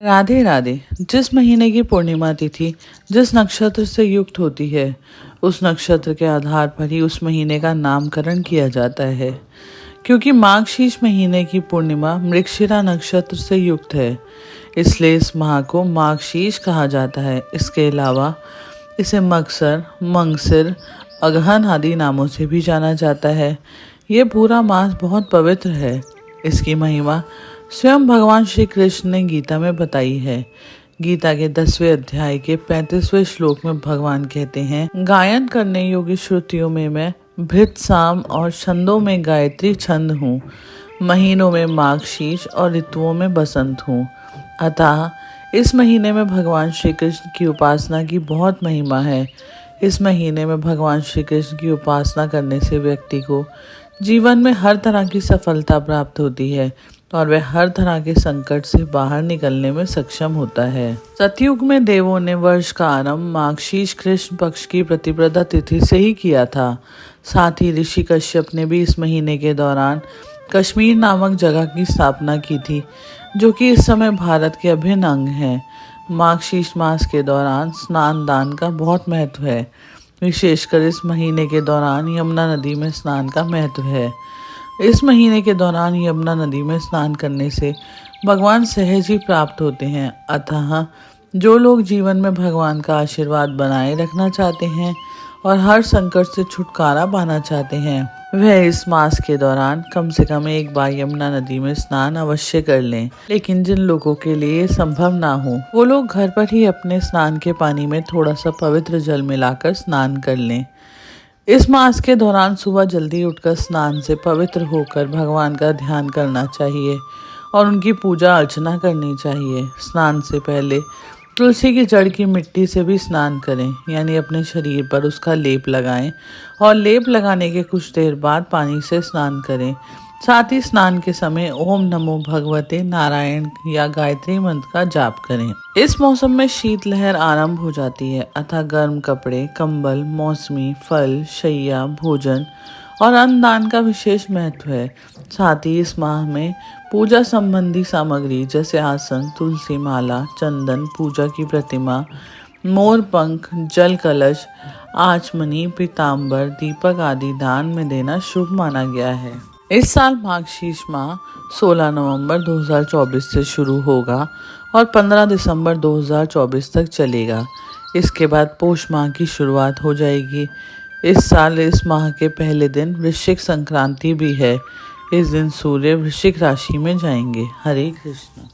राधे राधे। जिस महीने की पूर्णिमा तिथि जिस नक्षत्र से युक्त होती है, उस नक्षत्र के आधार पर ही उस महीने का नामकरण किया जाता है। क्योंकि माघशीष महीने की पूर्णिमा मृगशिरा नक्षत्र से युक्त है, इसलिए इस माह को माघशीष कहा जाता है। इसके अलावा इसे मगसर, मंगसिर, अगहन आदि नामों से भी जाना जाता है। ये पूरा मास बहुत पवित्र है। इसकी महिमा स्वयं भगवान श्री कृष्ण ने गीता में बताई है। गीता के 10वें अध्याय के 35वें श्लोक में भगवान कहते हैं, गायन करने योग्य श्रुतियों में मैं भृत साम और छंदों में गायत्री छंद हूँ। महीनों में माघशीष और ऋतुओं में बसंत हूँ। अतः इस महीने में भगवान श्री कृष्ण की उपासना की बहुत महिमा है। इस महीने में भगवान श्री कृष्ण की उपासना करने से व्यक्ति को जीवन में हर तरह की सफलता प्राप्त होती है और वह हर तरह के संकट से बाहर निकलने में सक्षम होता है। सतयुग में देवों ने वर्ष का आरंभ माघशीष कृष्ण पक्ष की प्रतिपदा तिथि से ही किया था। साथ ही ऋषि कश्यप ने भी इस महीने के दौरान कश्मीर नामक जगह की स्थापना की थी, जो कि इस समय भारत के अभिन्न अंग है। माघशीष मास के दौरान स्नान दान का बहुत महत्व है। विशेषकर इस महीने के दौरान यमुना नदी में स्नान का महत्व है। इस महीने के दौरान यमुना नदी में स्नान करने से भगवान सहज ही प्राप्त होते हैं। अतः जो लोग जीवन में भगवान का आशीर्वाद बनाए रखना चाहते हैं और हर संकट से छुटकारा पाना चाहते हैं, वह इस मास के दौरान कम से कम एक बार यमुना नदी में स्नान अवश्य कर लें। लेकिन जिन लोगों के लिए संभव ना हो, वो लोग घर पर ही अपने स्नान के पानी में थोड़ा सा पवित्र जल मिलाकर स्नान कर लें। इस मास के दौरान सुबह जल्दी उठकर स्नान से पवित्र होकर भगवान का ध्यान करना चाहिए और उनकी पूजा अर्चना करनी चाहिए। स्नान से पहले तुलसी की जड़ की मिट्टी से भी स्नान करें, यानी अपने शरीर पर उसका लेप लगाएं और लेप लगाने के कुछ देर बाद पानी से स्नान करें। साथ ही स्नान के समय ओम नमो भगवते नारायण या गायत्री मंत्र का जाप करें। इस मौसम में शीतलहर आरंभ हो जाती है, अतः गर्म कपड़े, कंबल, मौसमी फल, शैया, भोजन और अन्नदान का विशेष महत्व है। साथ ही इस माह में पूजा संबंधी सामग्री जैसे आसन, तुलसी माला, चंदन, पूजा की प्रतिमा, मोर पंख, जल कलश, आचमनी, पीताम्बर, दीपक आदि दान में देना शुभ माना गया है। इस साल माघशीष माह 16 नवंबर 2024 से शुरू होगा और 15 दिसंबर 2024 तक चलेगा। इसके बाद पोष माह की शुरुआत हो जाएगी। इस साल इस माह के पहले दिन वृश्चिक संक्रांति भी है। इस दिन सूर्य वृश्चिक राशि में जाएंगे। हरे कृष्ण।